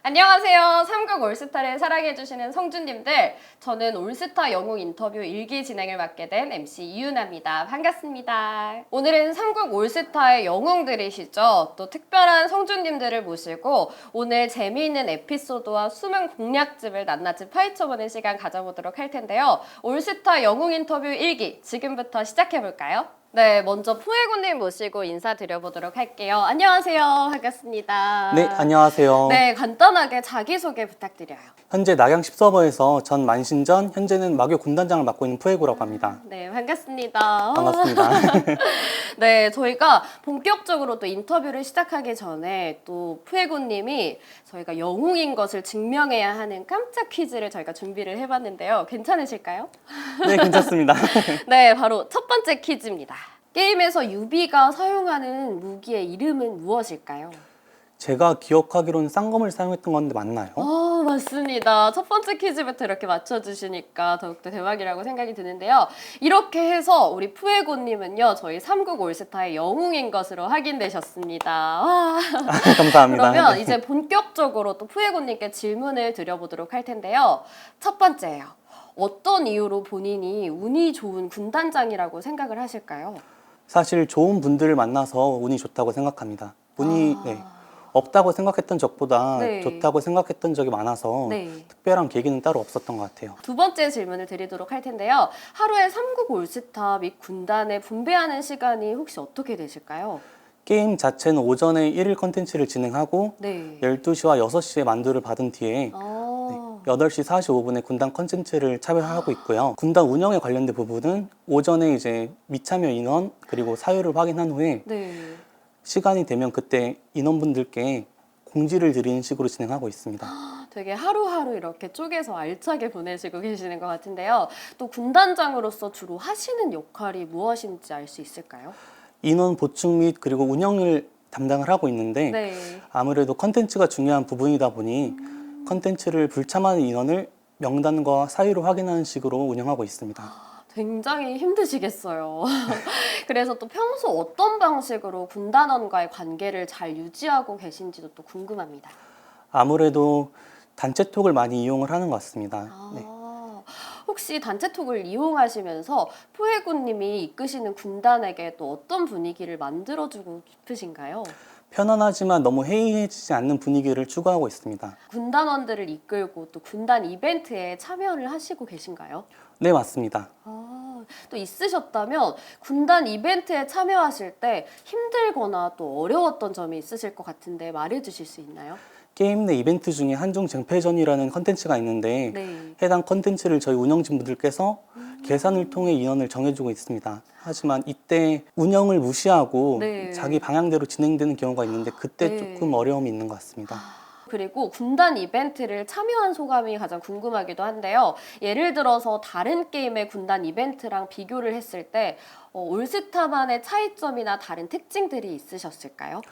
안녕하세요. 삼국 올스타를 사랑해주시는 성주님들. 저는 올스타 영웅 인터뷰 1기 진행을 맡게 된 MC 이윤아입니다. 반갑습니다. 오늘은 삼국 올스타의 영웅들이시죠. 또 특별한 성주님들을 모시고 오늘 재미있는 에피소드와 숨은 공략집을 낱낱이 파헤쳐보는 시간 가져보도록 할 텐데요. 올스타 영웅 인터뷰 1기 지금부터 시작해볼까요? 네, 먼저 푸에고님 모시고 인사드려보도록 할게요. 안녕하세요. 반갑습니다. 네, 안녕하세요. 네, 간단하게 자기소개 부탁드려요. 현재 낙양 10서버에서 전 만신전, 현재는 마교 군단장을 맡고 있는 푸에고라고 합니다. 네, 반갑습니다. 반갑습니다. 네, 저희가 본격적으로 또 인터뷰를 시작하기 전에 또 푸에고님이 저희가 영웅인 것을 증명해야 하는 깜짝 퀴즈를 저희가 준비를 해봤는데요. 괜찮으실까요? 네, 괜찮습니다. 네, 바로 첫 번째 퀴즈입니다. 게임에서 유비가 사용하는 무기의 이름은 무엇일까요? 제가 기억하기로는 쌍검을 사용했던 건데 맞나요? 맞습니다. 첫 번째 퀴즈부터 이렇게 맞춰주시니까 더욱더 대박이라고 생각이 드는데요. 이렇게 해서 우리 푸에고님은요, 저희 삼국 올스타의 영웅인 것으로 확인되셨습니다. 와. 감사합니다. 그러면 네. 이제 본격적으로 또 푸에고님께 질문을 드려보도록 할 텐데요. 첫 번째예요. 어떤 이유로 본인이 운이 좋은 군단장이라고 생각을 하실까요? 사실 좋은 분들을 만나서 운이 좋다고 생각합니다. 운이 없다고 생각했던 적보다 네. 좋다고 생각했던 적이 많아서 네. 특별한 계기는 따로 없었던 것 같아요. 두 번째 질문을 드리도록 할 텐데요. 하루에 삼국 올스타 및 군단에 분배하는 시간이 혹시 어떻게 되실까요? 게임 자체는 오전에 1일 컨텐츠를 진행하고 네. 12시와 6시에 만두를 받은 뒤에 8시 45분에 군단 컨텐츠를 차별하고 있고요. 군단 운영에 관련된 부분은 오전에 이제 미참여 인원 그리고 사유를 확인한 후에 네. 시간이 되면 그때 인원분들께 공지를 드리는 식으로 진행하고 있습니다. 되게 하루하루 이렇게 쪼개서 알차게 보내시고 계시는 것 같은데요. 또 군단장으로서 주로 하시는 역할이 무엇인지 알 수 있을까요? 인원 보충 및 그리고 운영을 담당을 하고 있는데 네. 아무래도 컨텐츠가 중요한 부분이다 보니 컨텐츠를 불참하는 인원을 명단과 사유를 확인하는 식으로 운영하고 있습니다. 굉장히 힘드시겠어요. 그래서 또 평소 어떤 방식으로 군단원과의 관계를 잘 유지하고 계신지도 또 궁금합니다. 아무래도 단체톡을 많이 이용을 하는 것 같습니다. 네. 혹시 단체톡을 이용하시면서 푸에고님이 이끄시는 군단에게 또 어떤 분위기를 만들어주고 싶으신가요? 편안하지만 너무 해이해지지 않는 분위기를 추구하고 있습니다. 군단원들을 이끌고 또 군단 이벤트에 참여를 하시고 계신가요? 네, 맞습니다. 또 있으셨다면 군단 이벤트에 참여하실 때 힘들거나 또 어려웠던 점이 있으실 것 같은데 말해주실 수 있나요? 게임 내 이벤트 중에 한중 쟁패전이라는 컨텐츠가 있는데 네. 해당 컨텐츠를 저희 운영진분들께서 계산을 통해 인원을 정해주고 있습니다. 하지만 이때 운영을 무시하고 네. 자기 방향대로 진행되는 경우가 있는데 그때 네. 조금 어려움이 있는 것 같습니다. 그리고 군단 이벤트를 참여한 소감이 가장 궁금하기도 한데요. 예를 들어서 다른 게임의 군단 이벤트랑 비교를 했을 때 올스타만의 차이점이나 다른 특징들이 있으셨을까요?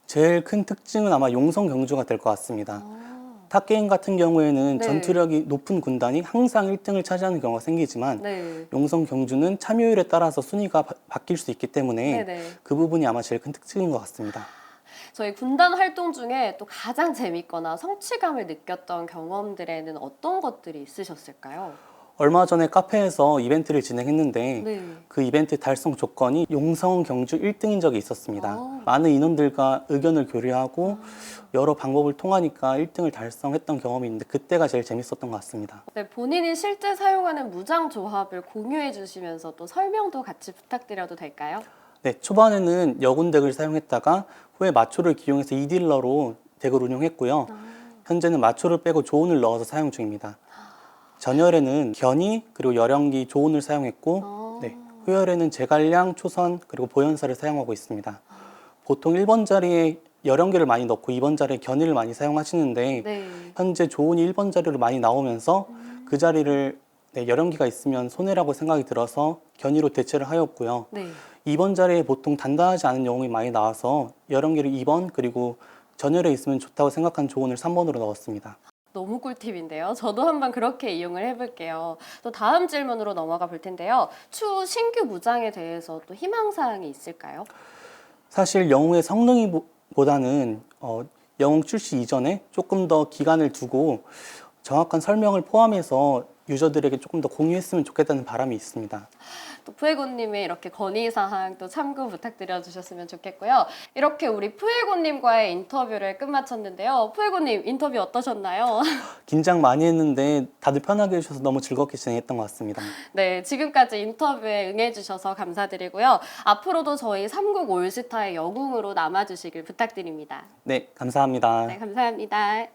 제일 큰 특징은 아마 용성 경주가 될 것 같습니다. 탑게임 같은 경우에는 네. 전투력이 높은 군단이 항상 1등을 차지하는 경우가 생기지만 네. 용성 경주는 참여율에 따라서 순위가 바뀔 수 있기 때문에 네네. 그 부분이 아마 제일 큰 특징인 것 같습니다. 저희 군단 활동 중에 또 가장 재밌거나 성취감을 느꼈던 경험들에는 어떤 것들이 있으셨을까요? 얼마 전에 카페에서 이벤트를 진행했는데 네. 그 이벤트 달성 조건이 용성 경주 1등인 적이 있었습니다. 아. 많은 인원들과 의견을 교류하고 여러 방법을 통하니까 1등을 달성했던 경험이 있는데 그때가 제일 재밌었던 것 같습니다. 네, 본인이 실제 사용하는 무장 조합을 공유해 주시면서 또 설명도 같이 부탁드려도 될까요? 네, 초반에는 여군 덱을 사용했다가 후에 마초를 기용해서 2딜러로 덱을 운용했고요. 현재는 마초를 빼고 조온을 넣어서 사용 중입니다. 전열에는 견이 그리고 열연기 조온을 사용했고 네, 후열에는 제갈량, 초선 그리고 보현사를 사용하고 있습니다. 보통 1번 자리에 열연기를 많이 넣고 2번 자리에 견이를 많이 사용하시는데 네. 현재 조온이 1번 자리로 많이 나오면서 그 자리를 열연기가 있으면 손해라고 생각이 들어서 견이로 대체를 하였고요. 네. 2번 자리에 보통 단단하지 않은 영웅이 많이 나와서 열연기를 2번 그리고 전열에 있으면 좋다고 생각한 조온을 3번으로 넣었습니다. 너무 꿀팁인데요. 저도 한번 그렇게 이용을 해볼게요. 또 다음 질문으로 넘어가 볼 텐데요. 추후 신규 무장에 대해서 또 희망사항이 있을까요? 사실 영웅의 성능보다는 영웅 출시 이전에 조금 더 기간을 두고 정확한 설명을 포함해서 유저들에게 조금 더 공유했으면 좋겠다는 바람이 있습니다. 또 푸에고님의 이렇게 건의사항 또 참고 부탁드려 주셨으면 좋겠고요. 이렇게 우리 푸에고님과의 인터뷰를 끝마쳤는데요. 푸에고님 인터뷰 어떠셨나요? 긴장 많이 했는데 다들 편하게 해주셔서 너무 즐겁게 진행했던 것 같습니다. 네, 지금까지 인터뷰에 응해주셔서 감사드리고요. 앞으로도 저희 삼국 올스타의 영웅으로 남아주시길 부탁드립니다. 네, 감사합니다. 네, 감사합니다.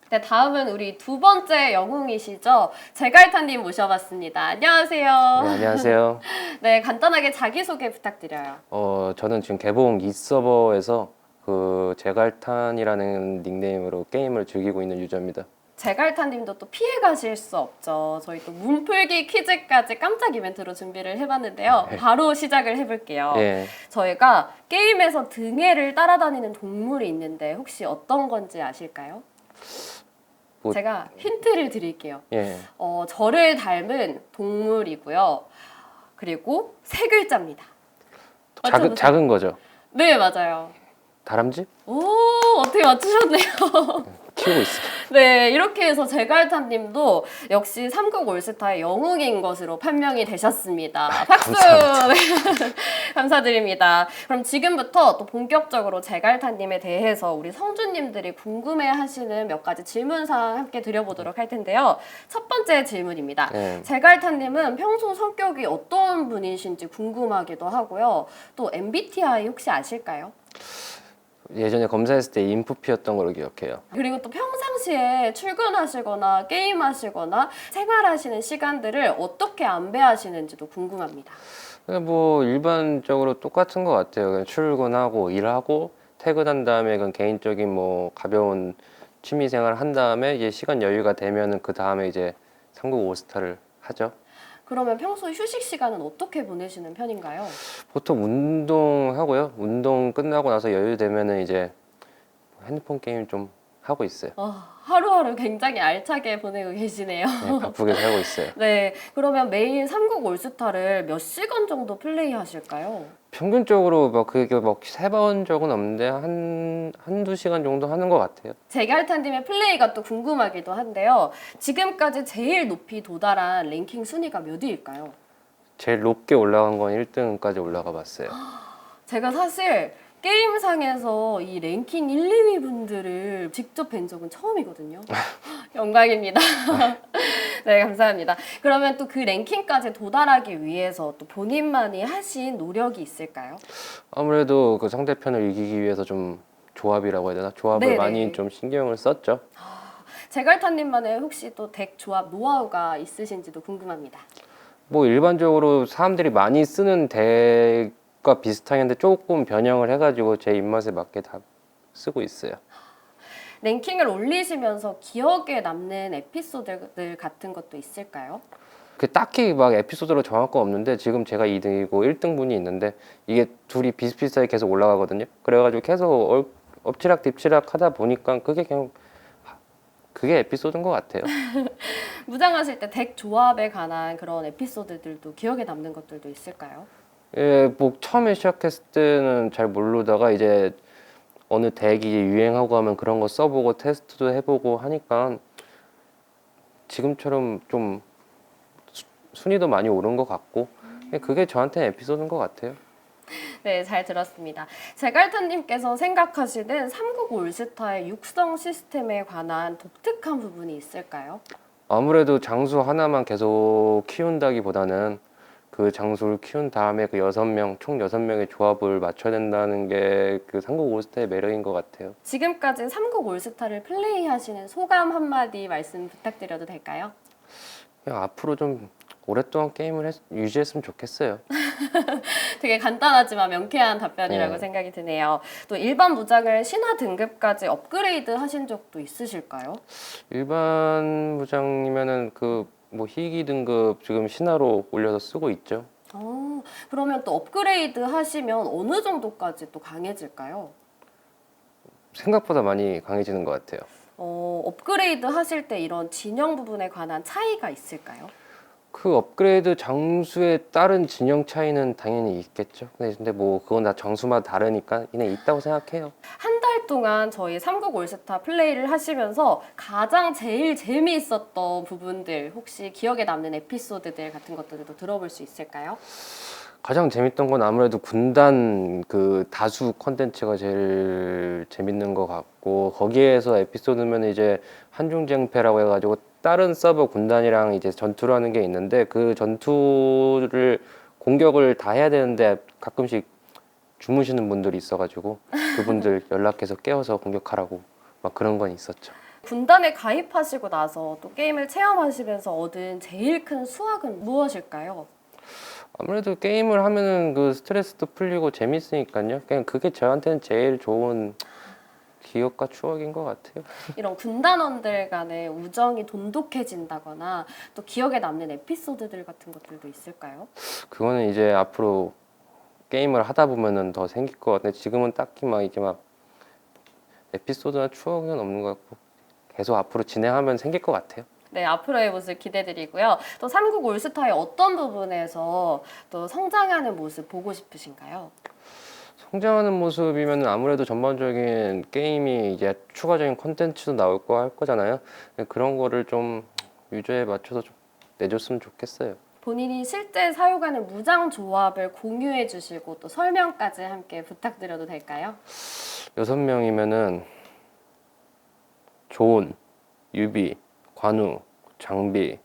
네, 다음은 우리 두 번째 영웅이시죠. 제갈타님 모셔봤습니다. 안녕하세요. 네, 안녕하세요. 네, 간단하게 자기소개 부탁드려요. 저는 지금 개봉 2서버에서 그 제갈탄이라는 닉네임으로 게임을 즐기고 있는 유저입니다. 제갈타님도 또 피해가실 수 없죠. 저희 또 문풀기 퀴즈까지 깜짝 이벤트로 준비를 해봤는데요. 바로 시작을 해볼게요. 예, 저희가 게임에서 등해를 따라다니는 동물이 있는데 혹시 어떤 건지 아실까요? 뭐- 제가 힌트를 드릴게요. 예. 저를 닮은 동물이고요. 그리고 세 글자입니다. 맞춰보세요. 작은 거죠. 네, 맞아요. 다람쥐? 오, 어떻게 맞추셨네요. 키우고 있어요. 네, 이렇게 해서 제갈타님도 역시 삼국 올스타의 영웅인 것으로 판명이 되셨습니다. 박수! 감사합니다. 네. 감사드립니다. 그럼 지금부터 또 본격적으로 제갈타님에 대해서 우리 성주님들이 궁금해하시는 몇 가지 질문사항 함께 드려보도록 할 텐데요. 첫 번째 질문입니다. 예. 제갈타님은 평소 성격이 어떤 분이신지 궁금하기도 하고요. 또 MBTI 혹시 아실까요? 예전에 검사했을 때 인프피였던 걸로 기억해요. 그리고 또 평상시에 출근하시거나 게임하시거나 생활하시는 시간들을 어떻게 안배하시는지도 궁금합니다. 그냥 뭐 일반적으로 똑같은 것 같아요. 그냥 출근하고 일하고 퇴근한 다음에 그냥 개인적인 뭐 가벼운 취미 생활 한 다음에 이제 시간 여유가 되면은 그 다음에 이제 삼국 올스타를 하죠. 그러면 평소 휴식 시간은 어떻게 보내시는 편인가요? 보통 운동하고요. 운동 끝나고 나서 여유 되면은 이제 핸드폰 게임 좀 하고 있어요. 하루하루 굉장히 알차게 보내고 계시네요. 네, 바쁘게 살고 있어요. 네, 그러면 매일 삼국 올스타를 몇 시간 정도 플레이 하실까요? 평균적으로 뭐 그게 뭐 세 번 적은 없는데 한두 시간 정도 하는 것 같아요. 제갈타님의 플레이가 또 궁금하기도 한데요. 지금까지 제일 높이 도달한 랭킹 순위가 몇 위일까요? 제일 높게 올라간 건 1등까지 올라가 봤어요. 제가 사실 게임상에서 이 랭킹 1, 2위 분들을 직접 뵌 적은 처음이거든요. 영광입니다. 네, 감사합니다. 그러면 또 그 랭킹까지 도달하기 위해서 또 본인만이 하신 노력이 있을까요? 아무래도 그 상대편을 이기기 위해서 좀 조합이라고 해야 되나? 조합을 네네. 많이 좀 신경을 썼죠. 제갈타님만의 혹시 또 덱 조합 노하우가 있으신지도 궁금합니다. 뭐 일반적으로 사람들이 많이 쓰는 덱과 비슷하게 조금 변형을 해가지고 제 입맛에 맞게 다 쓰고 있어요. 랭킹을 올리시면서 기억에 남는 에피소드들 같은 것도 있을까요? 그 딱히 막 에피소드로 정할 건 없는데 지금 제가 2등이고 1등분이 있는데 이게 둘이 비슷비슷하게 계속 올라가거든요. 그래가지고 계속 엎치락 뒤치락 하다 보니까 그게 그냥 그게 에피소드인 것 같아요. 무장하실 때 덱 조합에 관한 그런 에피소드들도 기억에 남는 것들도 있을까요? 예, 뭐 처음에 시작했을 때는 잘 모르다가 이제 어느 덱이 유행하고 하면 그런 거 써보고 테스트도 해보고 하니까 지금처럼 좀 순위도 많이 오른 것 같고 그게 저한테는 에피소드인 것 같아요. 네, 잘 들었습니다. 제갈타님께서 생각하시는 삼국 올스타의 육성 시스템에 관한 독특한 부분이 있을까요? 아무래도 장수 하나만 계속 키운다기보다는 그 장수를 키운 다음에 그 6명, 총 6명의 조합을 맞춰야 된다는 게 그 삼국 올스타의 매력인 것 같아요. 지금까지 삼국 올스타를 플레이하시는 소감 한마디 말씀 부탁드려도 될까요? 그냥 앞으로 좀 오랫동안 게임을 유지했으면 좋겠어요. 되게 간단하지만 명쾌한 답변이라고 네. 생각이 드네요. 또 일반 무장을 신화 등급까지 업그레이드 하신 적도 있으실까요? 일반 무장이면은 그 뭐 희귀 등급 지금 신화로 올려서 쓰고 있죠. 그러면 또 업그레이드 하시면 어느 정도까지 또 강해질까요? 생각보다 많이 강해지는 것 같아요. 업그레이드 하실 때 이런 진영 부분에 관한 차이가 있을까요? 그 업그레이드 장수에 따른 진영 차이는 당연히 있겠죠. 근데 뭐 그건 다 장수마다 다르니까 그냥 있다고 생각해요. 한 달 동안 저희 삼국 올스타 플레이를 하시면서 가장 제일 재미있었던 부분들 혹시 기억에 남는 에피소드들 같은 것들도 들어볼 수 있을까요? 가장 재밌던 건 아무래도 군단 그 다수 컨텐츠가 제일 재밌는 것 같고, 거기에서 에피소드면 이제 한중쟁패라고 해가지고 다른 서버 군단이랑 이제 전투를 하는 게 있는데, 그 전투를 공격을 다 해야 되는데 가끔씩 주무시는 분들이 있어가지고 그분들 연락해서 깨워서 공격하라고 막 그런 건 있었죠. 군단에 가입하시고 나서 또 게임을 체험하시면서 얻은 제일 큰 수확은 무엇일까요? 아무래도 게임을 하면은 그 스트레스도 풀리고 재밌으니까요. 그냥 그게 저한테는 제일 좋은 기억과 추억인 것 같아요. 이런 군단원들 간의 우정이 돈독해진다거나 또 기억에 남는 에피소드들 같은 것들도 있을까요? 그거는 이제 앞으로 게임을 하다 보면은 더 생길 것 같은데, 지금은 딱히 막 이제 막 에피소드나 추억은 없는 것 같고, 계속 앞으로 진행하면 생길 것 같아요. 네, 앞으로의 모습 기대드리고요. 또 삼국 올스타의 어떤 부분에서 또 성장하는 모습 보고 싶으신가요? 성장하는 모습이면 아무래도 전반적인 게임이 이제 추가적인 콘텐츠도 나올 거 할 거잖아요. 그런 거를 좀 유저에 맞춰서 좀 내줬으면 좋겠어요. 본인이 실제 사용하는 무장 조합을 공유해 주시고 또 설명까지 함께 부탁드려도 될까요? 6명이면은 조은, 유비, 관우, 장비,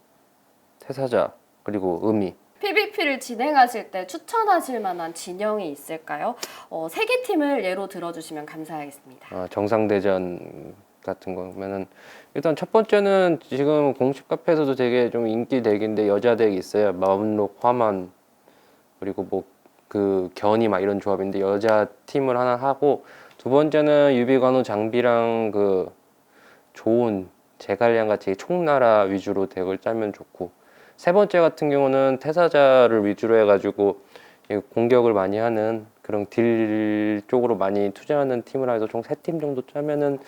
태사자, 그리고 음이. PVP를 진행하실 때 추천하실 만한 진영이 있을까요? 3개 팀을 예로 들어주시면 감사하겠습니다. 정상대전 같은 거면은 일단 첫 번째는 지금 공식 카페에서도 되게 좀 인기 덱인데 여자 덱이 있어요. 마운록, 화만, 그리고 뭐 그 견이 막 이런 조합인데 여자 팀을 하나 하고, 두 번째는 유비관우 장비랑 그 좋은 제갈량 같이 총나라 위주로 덱을 짜면 좋고, 세 번째 같은 경우는 태사자를 위주로 해가지고 공격을 많이 하는 그런 딜 쪽으로 많이 투자하는 팀을 해서 총 3팀 정도 짜면은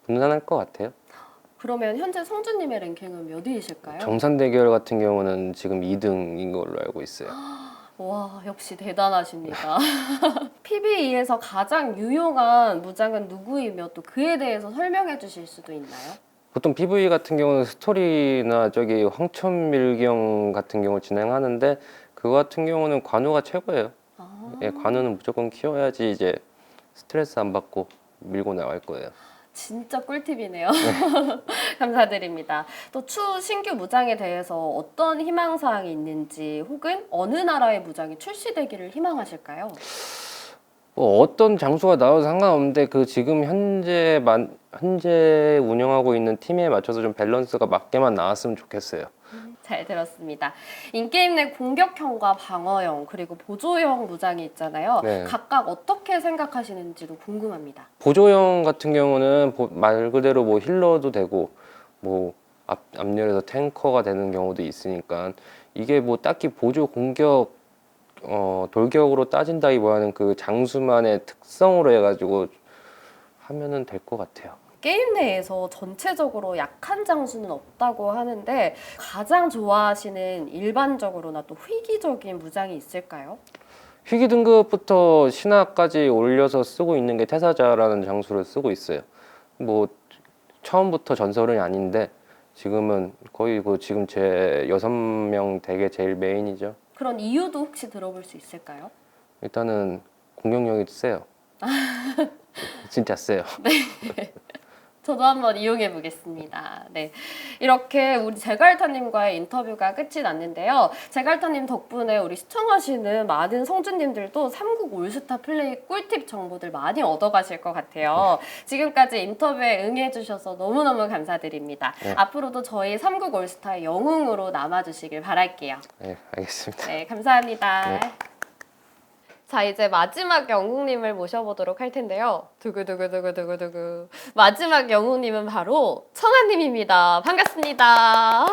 무난할 것 같아요. 그러면 현재 성주님의 랭킹은 몇 위이실까요? 정산 대결 같은 경우는 지금 2등인 걸로 알고 있어요. 와, 역시 대단하십니다. PVE에서 가장 유용한 무장은 누구이며 또 그에 대해서 설명해 주실 수도 있나요? 보통 PV 같은 경우는 스토리나 저기 황천밀경 같은 경우 진행하는데, 그거 같은 경우는 관우가 최고예요. 예, 관우는 무조건 키워야지 이제 스트레스 안 받고 밀고 나갈 거예요. 진짜 꿀팁이네요. 감사드립니다. 또 추후 신규 무장에 대해서 어떤 희망사항이 있는지 혹은 어느 나라의 무장이 출시되기를 희망하실까요? 뭐 어떤 장수가 나와도 상관없는데 그 지금 현재 운영하고 있는 팀에 맞춰서 좀 밸런스가 맞게만 나왔으면 좋겠어요. 잘 들었습니다. 인게임 내 공격형과 방어형 그리고 보조형 무장이 있잖아요. 네. 각각 어떻게 생각하시는지도 궁금합니다. 보조형 같은 경우는 말 그대로 뭐 힐러도 되고 뭐 앞열에서 탱커가 되는 경우도 있으니까, 이게 뭐 딱히 보조 공격 돌격으로 따진다기보다는 그 장수만의 특성으로 해가지고 하면은 될 것 같아요. 게임 내에서 전체적으로 약한 장수는 없다고 하는데 가장 좋아하시는 일반적으로나 또 휘기적인 무장이 있을까요? 희귀 등급부터 신화까지 올려서 쓰고 있는 게 태사자라는 장수를 쓰고 있어요. 뭐 처음부터 전설은 아닌데 지금은 거의 그 지금 제 6명 덱의 제일 메인이죠. 그런 이유도 혹시 들어볼 수 있을까요? 일단은 공격력이 세요. 진짜 세요. 저도 한번 이용해 보겠습니다. 네, 이렇게 우리 제갈타님과의 인터뷰가 끝이 났는데요. 제갈타님 덕분에 우리 시청하시는 많은 성주님들도 삼국 올스타 플레이 꿀팁 정보들 많이 얻어가실 것 같아요. 지금까지 인터뷰에 응해주셔서 너무너무 감사드립니다. 네. 앞으로도 저희 삼국 올스타의 영웅으로 남아주시길 바랄게요. 네, 알겠습니다. 네, 감사합니다. 네. 자, 이제 마지막 영웅님을 모셔보도록 할 텐데요. 두구두구두구두구두구. 마지막 영웅님은 바로 청아님입니다. 반갑습니다.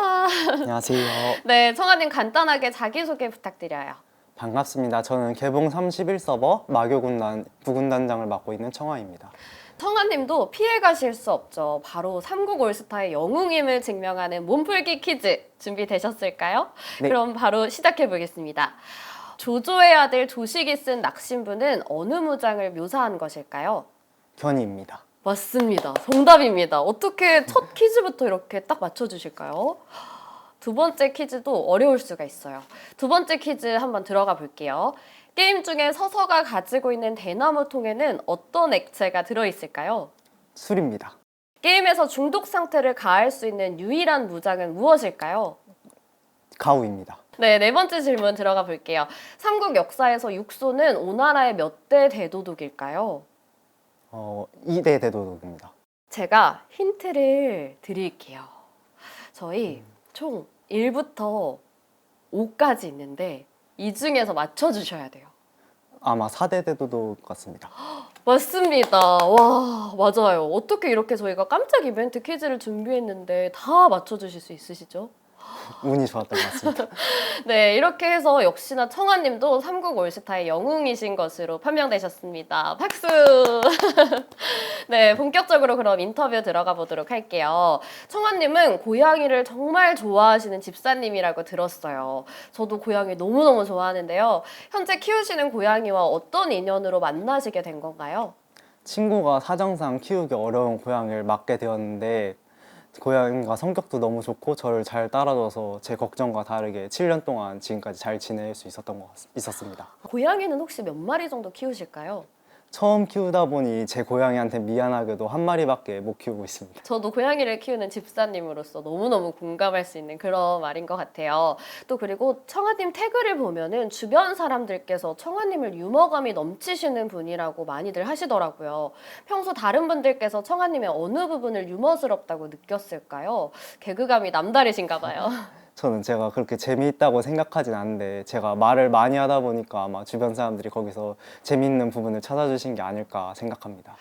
안녕하세요. 네, 청아님 간단하게 자기소개 부탁드려요. 반갑습니다. 저는 개봉 31서버 마교군단 부군단장을 맡고 있는 청아입니다. 청아님도 피해가실 수 없죠. 바로 삼국 올스타의 영웅임을 증명하는 몸풀기 퀴즈 준비되셨을까요? 네. 그럼 바로 시작해 보겠습니다. 조조의 아들 조식이 쓴 낙심부는 어느 무장을 묘사한 것일까요? 견이입니다. 맞습니다. 정답입니다. 어떻게 첫 퀴즈부터 이렇게 딱 맞춰주실까요? 두 번째 퀴즈도 어려울 수가 있어요. 두 번째 퀴즈 한번 들어가 볼게요. 게임 중에 서서가 가지고 있는 대나무 통에는 어떤 액체가 들어있을까요? 술입니다. 게임에서 중독 상태를 가할 수 있는 유일한 무장은 무엇일까요? 가우입니다. 네, 네 번째 질문 들어가 볼게요. 삼국 역사에서 육소는 오나라의 몇 대 대도독일까요? 2대 대도독입니다. 제가 힌트를 드릴게요. 저희 총 1부터 5까지 있는데 이 중에서 맞춰주셔야 돼요. 아마 4대 대도독 같습니다. 맞습니다. 와, 맞아요. 어떻게 이렇게 저희가 깜짝 이벤트 퀴즈를 준비했는데 다 맞춰주실 수 있으시죠? 운이 좋았던 것 같습니다. 네, 이렇게 해서 역시나 청아님도 삼국 올스타의 영웅이신 것으로 판명되셨습니다. 박수! 네, 본격적으로 그럼 인터뷰 들어가 보도록 할게요. 청아님은 고양이를 정말 좋아하시는 집사님이라고 들었어요. 저도 고양이 너무너무 좋아하는데요. 현재 키우시는 고양이와 어떤 인연으로 만나시게 된 건가요? 친구가 사정상 키우기 어려운 고양이를 맡게 되었는데 고양이가 성격도 너무 좋고 저를 잘 따라줘서 제 걱정과 다르게 7년 동안 지금까지 잘 지낼 수 있었습니다. 고양이는 혹시 몇 마리 정도 키우실까요? 처음 키우다 보니 제 고양이한테 미안하게도 한 마리밖에 못 키우고 있습니다. 저도 고양이를 키우는 집사님으로서 너무너무 공감할 수 있는 그런 말인 것 같아요. 또 그리고 청아님 태그를 보면은 주변 사람들께서 청아님을 유머감이 넘치시는 분이라고 많이들 하시더라고요. 평소 다른 분들께서 청아님의 어느 부분을 유머스럽다고 느꼈을까요? 개그감이 남다르신가 봐요. 저는 제가 그렇게 재미있다고 생각하진 않는데 제가 말을 많이 하다 보니까 아마 주변 사람들이 거기서 재미있는 부분을 찾아주신 게 아닐까 생각합니다.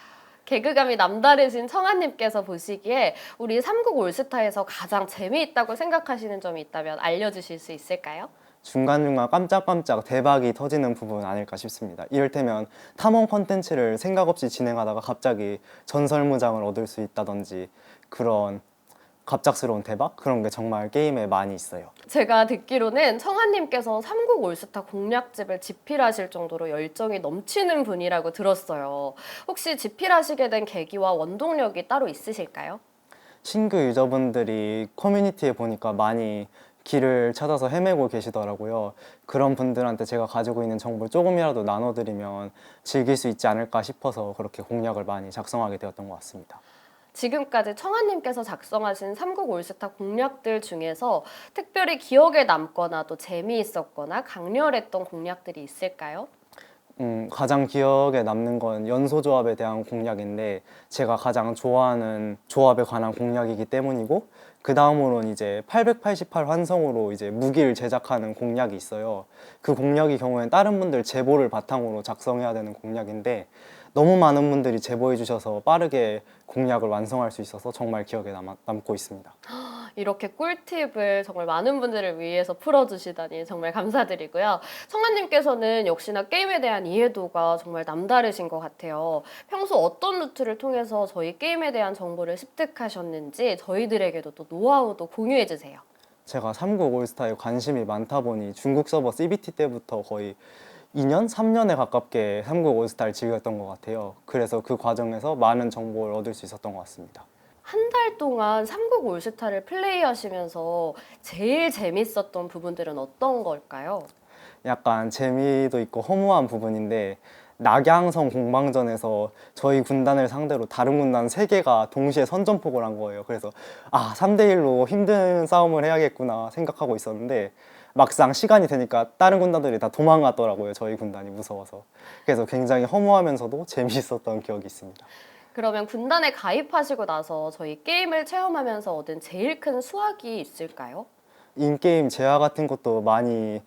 개그감이 남다르신 청아님께서 보시기에 우리 삼국 올스타에서 가장 재미있다고 생각하시는 점이 있다면 알려주실 수 있을까요? 중간중간 깜짝깜짝 대박이 터지는 부분 아닐까 싶습니다. 이를테면 탐험 컨텐츠를 생각 없이 진행하다가 갑자기 전설무장을 얻을 수 있다든지 그런 갑작스러운 대박? 그런 게 정말 게임에 많이 있어요. 제가 듣기로는 청아님께서 삼국 올스타 공략집을 집필하실 정도로 열정이 넘치는 분이라고 들었어요. 혹시 집필하시게 된 계기와 원동력이 따로 있으실까요? 신규 유저분들이 커뮤니티에 보니까 많이 길을 찾아서 헤매고 계시더라고요. 그런 분들한테 제가 가지고 있는 정보를 조금이라도 나눠드리면 즐길 수 있지 않을까 싶어서 그렇게 공략을 많이 작성하게 되었던 것 같습니다. 지금까지 청아님께서 작성하신 삼국 올스타 공략들 중에서 특별히 기억에 남거나 또 재미있었거나 강렬했던 공략들이 있을까요? 가장 기억에 남는 건 연소 조합에 대한 공략인데 제가 가장 좋아하는 조합에 관한 공략이기 때문이고 그 다음으로는 이제 888 환성으로 이제 무기를 제작하는 공략이 있어요. 그 공략의 경우에는 다른 분들 제보를 바탕으로 작성해야 되는 공략인데 너무 많은 분들이 제보해 주셔서 빠르게 공략을 완성할 수 있어서 정말 기억에 남고 있습니다. 이렇게 꿀팁을 정말 많은 분들을 위해서 풀어주시다니 정말 감사드리고요. 청아님께서는 역시나 게임에 대한 이해도가 정말 남다르신 것 같아요. 평소 어떤 루트를 통해서 저희 게임에 대한 정보를 습득하셨는지 저희들에게도 또 노하우도 공유해주세요. 제가 삼국 올스타에 관심이 많다 보니 중국 서버 CBT 때부터 거의 2년, 3년에 가깝게 삼국 올스타를 즐겼던 것 같아요. 그래서 그 과정에서 많은 정보를 얻을 수 있었던 것 같습니다. 한 달 동안 삼국 올스타를 플레이하시면서 제일 재밌었던 부분들은 어떤 걸까요? 약간 재미도 있고 허무한 부분인데 낙양성 공방전에서 저희 군단을 상대로 다른 군단 3개가 동시에 선전포고를 한 거예요. 그래서 3대 1로 힘든 싸움을 해야겠구나 생각하고 있었는데 막상 시간이 되니까 다른 군단들이 다 도망가더라고요. 저희 군단이 무서워서. 그래서 굉장히 허무하면서도 재미있었던 기억이 있습니다. 그러면 군단에 가입하시고 나서 저희 게임을 체험하면서 얻은 제일 큰 수확이 있을까요? 인게임 재화 같은 것도 많이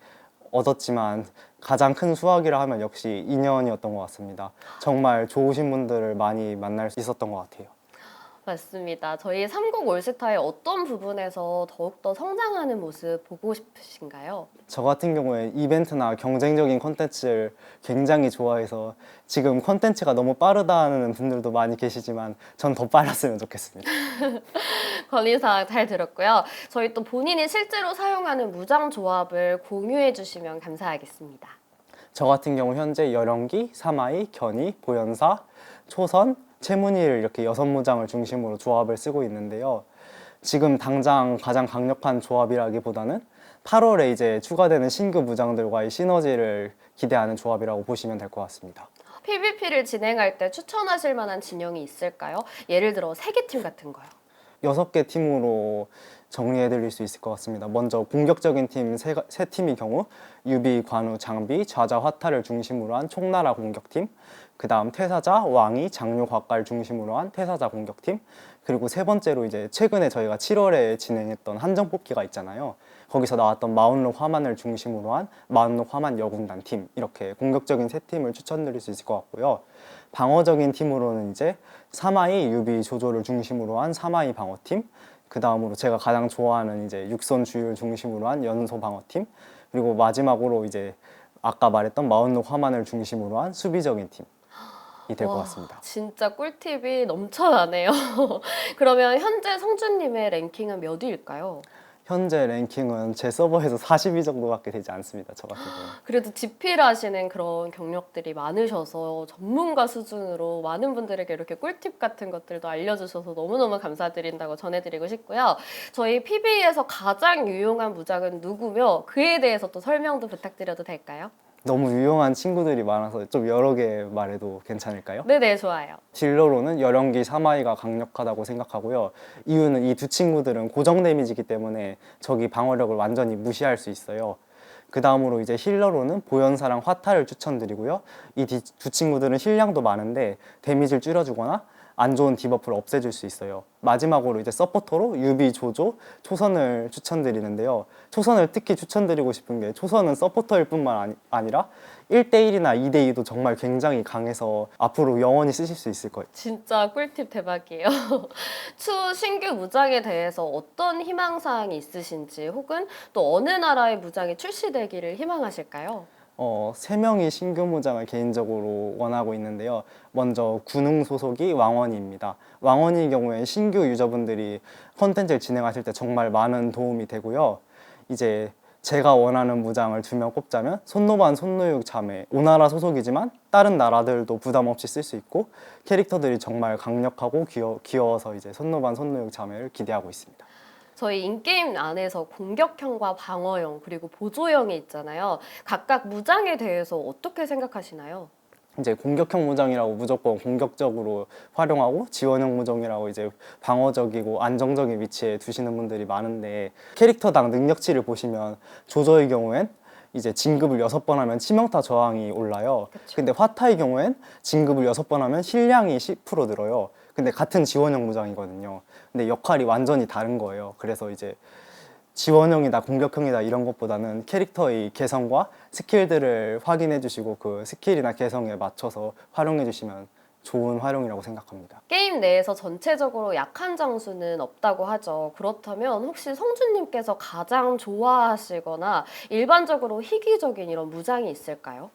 얻었지만 가장 큰 수확이라 하면 역시 인연이었던 것 같습니다. 정말 좋으신 분들을 많이 만날 수 있었던 것 같아요. 맞습니다. 저희 삼국 올스타의 어떤 부분에서 더욱더 성장하는 모습 보고 싶으신가요? 저 같은 경우에 이벤트나 경쟁적인 콘텐츠를 굉장히 좋아해서 지금 콘텐츠가 너무 빠르다는 분들도 많이 계시지만 전 더 빨랐으면 좋겠습니다. 건의사항 잘 들었고요. 저희 또 본인이 실제로 사용하는 무장 조합을 공유해 주시면 감사하겠습니다. 저 같은 경우 현재 열연기, 사마이, 견이, 보연사, 초선, 채문이를 이렇게 6무장을 중심으로 조합을 쓰고 있는데요. 지금 당장 가장 강력한 조합이라기보다는 8월에 이제 추가되는 신규 무장들과의 시너지를 기대하는 조합이라고 보시면 될 것 같습니다. PVP를 진행할 때 추천하실 만한 진영이 있을까요? 예를 들어 세계팀 같은 거요. 6개 팀으로 정리해 드릴 수 있을 것 같습니다. 먼저 공격적인 팀 세 팀의 경우 유비, 관우, 장비, 좌자, 화타를 중심으로 한 총나라 공격팀, 그 다음 태사자, 왕이, 장료, 곽갈 중심으로 한 태사자 공격팀, 그리고 세 번째로 이제 최근에 저희가 7월에 진행했던 한정 뽑기가 있잖아요. 거기서 나왔던 마운록 화만을 중심으로 한 마운록 화만 여군단 팀, 이렇게 공격적인 세 팀을 추천드릴 수 있을 것 같고요. 방어적인 팀으로는 이제 사마이, 유비, 조조를 중심으로 한 사마이 방어팀, 그 다음으로 제가 가장 좋아하는 이제 육선 주율 중심으로 한 연소 방어팀, 그리고 마지막으로 이제 아까 말했던 마운록 화만을 중심으로 한 수비적인 팀이 될 것 와, 같습니다. 진짜 꿀팁이 넘쳐나네요. 그러면 현재 성준님의 랭킹은 몇 위일까요? 현재 랭킹은 제 서버에서 40위 정도밖에 되지 않습니다. 저 같은 경우는. 그래도 집필하시는 그런 경력들이 많으셔서 전문가 수준으로 많은 분들에게 이렇게 꿀팁 같은 것들도 알려주셔서 너무너무 감사드린다고 전해드리고 싶고요. 저희 PB에서 가장 유용한 무장은 누구며 그에 대해서 또 설명도 부탁드려도 될까요? 너무 유용한 친구들이 많아서 좀 여러 개 말해도 괜찮을까요? 네네, 좋아요. 딜러로는 열연기 사마이가 강력하다고 생각하고요. 이유는 이 두 친구들은 고정 데미지이기 때문에 적이 방어력을 완전히 무시할 수 있어요. 그 다음으로 이제 힐러로는 보연사랑 화타를 추천드리고요. 이 두 친구들은 힐량도 많은데 데미지를 줄여주거나 안 좋은 디버프를 없애줄 수 있어요. 마지막으로 이제 서포터로 유비, 조조, 초선을 추천드리는데요. 초선을 특히 추천드리고 싶은 게 초선은 서포터일 뿐만 아니라 1대1이나 2대2도 정말 굉장히 강해서 앞으로 영원히 쓰실 수 있을 거예요. 진짜 꿀팁 대박이에요. 추후 신규 무장에 대해서 어떤 희망사항이 있으신지 혹은 또 어느 나라의 무장이 출시되기를 희망하실까요? 3명이 신규 무장을 개인적으로 원하고 있는데요. 먼저 군웅 소속이 왕원이입니다. 왕원의 경우에 신규 유저분들이 컨텐츠를 진행하실 때 정말 많은 도움이 되고요. 이제 제가 원하는 무장을 2명 꼽자면 손노반, 손노육 자매, 오나라 소속이지만 다른 나라들도 부담 없이 쓸 수 있고 캐릭터들이 정말 강력하고 귀여워서 이제 손노반, 손노육 자매를 기대하고 있습니다. 저희 인게임 안에서 공격형과 방어형 그리고 보조형이 있잖아요. 각각 무장에 대해서 어떻게 생각하시나요? 이제 공격형 무장이라고 무조건 공격적으로 활용하고 지원형 무장이라고 이제 방어적이고 안정적인 위치에 두시는 분들이 많은데 캐릭터당 능력치를 보시면 조조의 경우엔 이제 진급을 6번 하면 치명타 저항이 올라요. 근데 화타의 경우엔 진급을 6번 하면 힐량이 10% 늘어요. 근데 같은 지원형 무장이거든요. 근데 역할이 완전히 다른 거예요. 그래서 이제 지원형이다 공격형이다 이런 것보다는 캐릭터의 개성과 스킬들을 확인해 주시고 그 스킬이나 개성에 맞춰서 활용해 주시면 좋은 활용이라고 생각합니다. 게임 내에서 전체적으로 약한 장수는 없다고 하죠. 그렇다면 혹시 성준님께서 가장 좋아하시거나 일반적으로 희귀적인 이런 무장이 있을까요?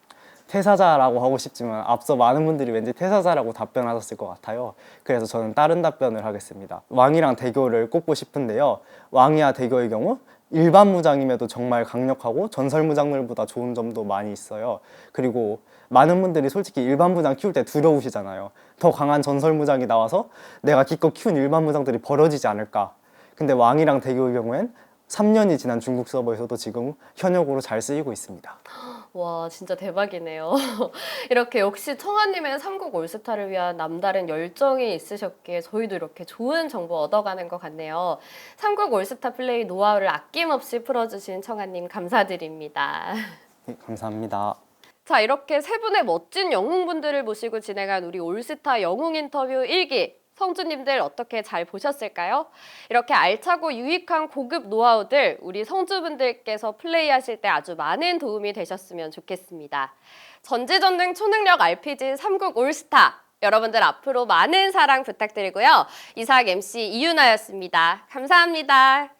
태사자라고 하고 싶지만 앞서 많은 분들이 왠지 태사자라고 답변하셨을 것 같아요. 그래서 저는 다른 답변을 하겠습니다. 왕이랑 대교를 꼽고 싶은데요. 왕이와 대교의 경우 일반 무장임에도 정말 강력하고 전설 무장들보다 좋은 점도 많이 있어요. 그리고 많은 분들이 솔직히 일반 무장 키울 때 두려우시잖아요. 더 강한 전설 무장이 나와서 내가 기껏 키운 일반 무장들이 버려지지 않을까. 근데 왕이랑 대교의 경우엔 3년이 지난 중국 서버에서도 지금 현역으로 잘 쓰이고 있습니다. 와, 진짜 대박이네요. 이렇게 역시 청아님의 삼국 올스타를 위한 남다른 열정이 있으셨기에 저희도 이렇게 좋은 정보 얻어가는 것 같네요. 삼국 올스타 플레이 노하우를 아낌없이 풀어주신 청아님 감사드립니다. 네, 감사합니다. 자, 이렇게 세 분의 멋진 영웅분들을 모시고 진행한 우리 올스타 영웅 인터뷰 1기. 성주님들 어떻게 잘 보셨을까요? 이렇게 알차고 유익한 고급 노하우들 우리 성주분들께서 플레이하실 때 아주 많은 도움이 되셨으면 좋겠습니다. 전지전능 초능력 RPG 삼국 올스타 여러분들 앞으로 많은 사랑 부탁드리고요. 이삭 MC 이윤아였습니다. 감사합니다.